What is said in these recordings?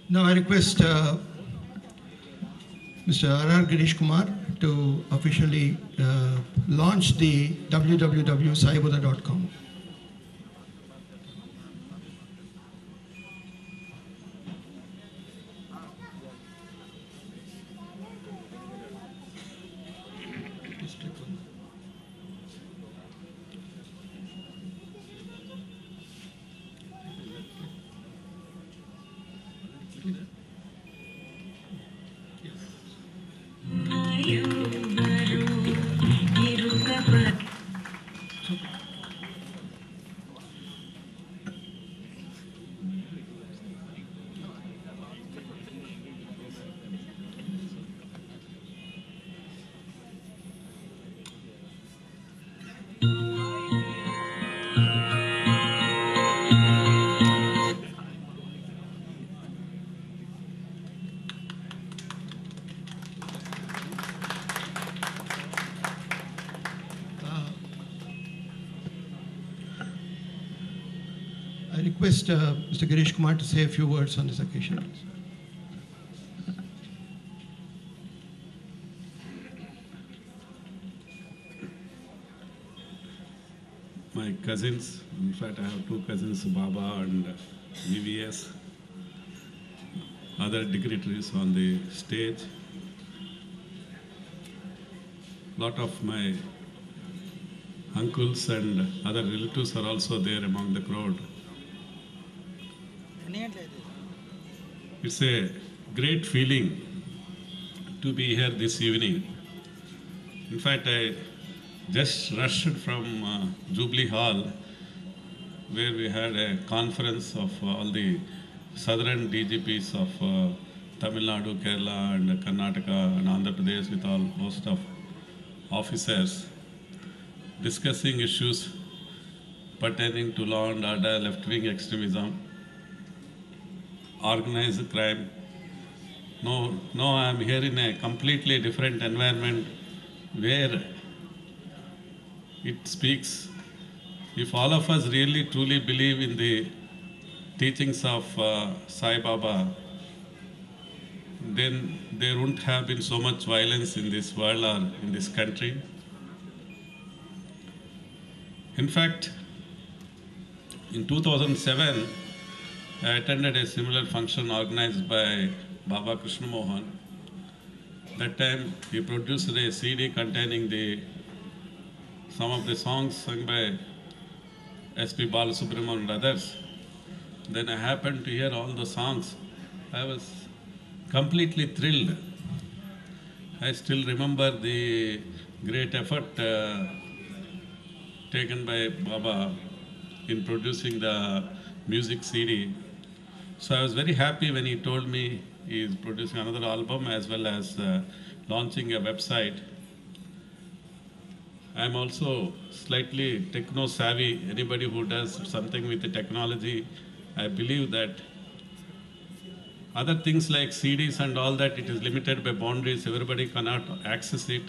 Now I request Mr. R.R. Girish Kumar to officially launch the www.saibuddha.com. I request Mr. Girish Kumar to say a few words on this occasion, please. My cousins, in fact I have two cousins, Baba and VVS, other dignitaries on the stage. Lot of my uncles and other relatives are also there among the crowd. It's a great feeling to be here this evening. In fact, I just rushed from Jubilee Hall, where we had a conference of all the southern DGPs of Tamil Nadu, Kerala and Karnataka and Andhra Pradesh with all host of officers discussing issues pertaining to law and order, left-wing extremism, organized crime. No, I am here in a completely different environment where it speaks. If all of us really truly believe in the teachings of Sai Baba, then there wouldn't have been so much violence in this world or in this country. In fact, in 2007, I attended a similar function organized by Baba Krishna Mohan. That time, he produced a CD containing some of the songs sung by S.P. Balasubramanian and others. Then I happened to hear all the songs. I was completely thrilled. I still remember the great effort taken by Baba in producing the music CD. So I was very happy when he told me he is producing another album as well as launching a website. I'm also slightly techno-savvy. Anybody who does something with the technology, I believe that other things like CDs and all that, it is limited by boundaries. Everybody cannot access it.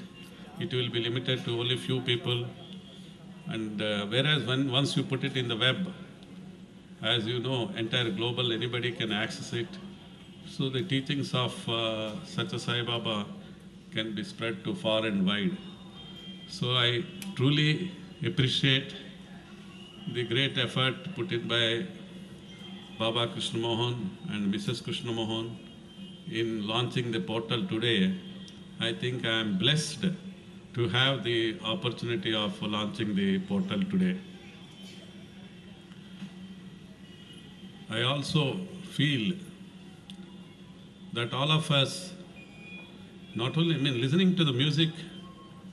It will be limited to only few people. And whereas once you put it in the web, as you know, entire global, anybody can access it. So the teachings of Satya Sai Baba can be spread to far and wide. So I truly appreciate the great effort put in by Baba Krishna Mohan and Mrs. Krishna Mohan in launching the portal today. I think I am blessed to have the opportunity of launching the portal today. I also feel that all of us, not only, listening to the music,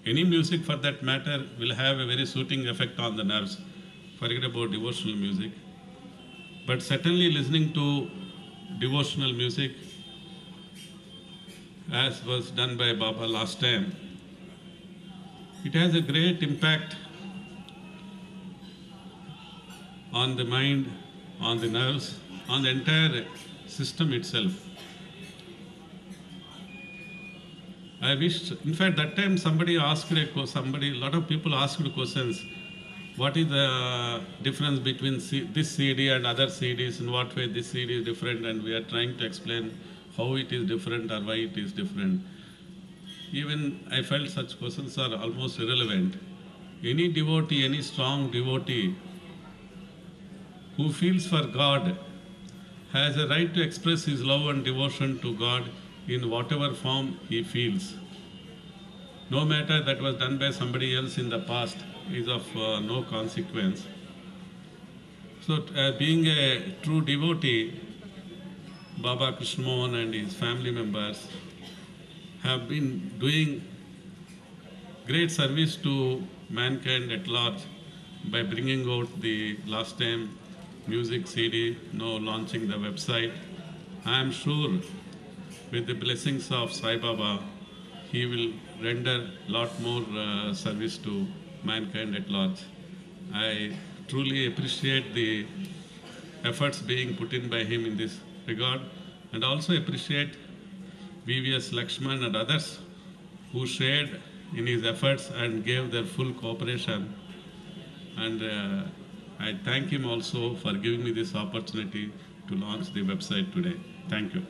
any music for that matter will have a very soothing effect on the nerves. Forget about devotional music. But certainly listening to devotional music, as was done by Baba last time, it has a great impact on the mind, on the nerves, on the entire system itself. I wished, in fact, that time somebody asked a lot of people asked questions. what is the difference between this CD and other CDs, in what way this CD is different, and we are trying to explain how it is different or why it is different. Even I felt such questions are almost irrelevant. Any devotee, any strong devotee who feels for God has a right to express his love and devotion to God in whatever form he feels. No matter that was done by somebody else in the past is of no consequence. So being a true devotee, Baba Krishnamohan and his family members have been doing great service to mankind at large by bringing out the last time music CD, now launching the website. I am sure with the blessings of Sai Baba, he will render a lot more service to mankind at large. I truly appreciate the efforts being put in by him in this regard, and also appreciate VVS Lakshman and others who shared in his efforts and gave their full cooperation. And I thank him also for giving me this opportunity to launch the website today. Thank you.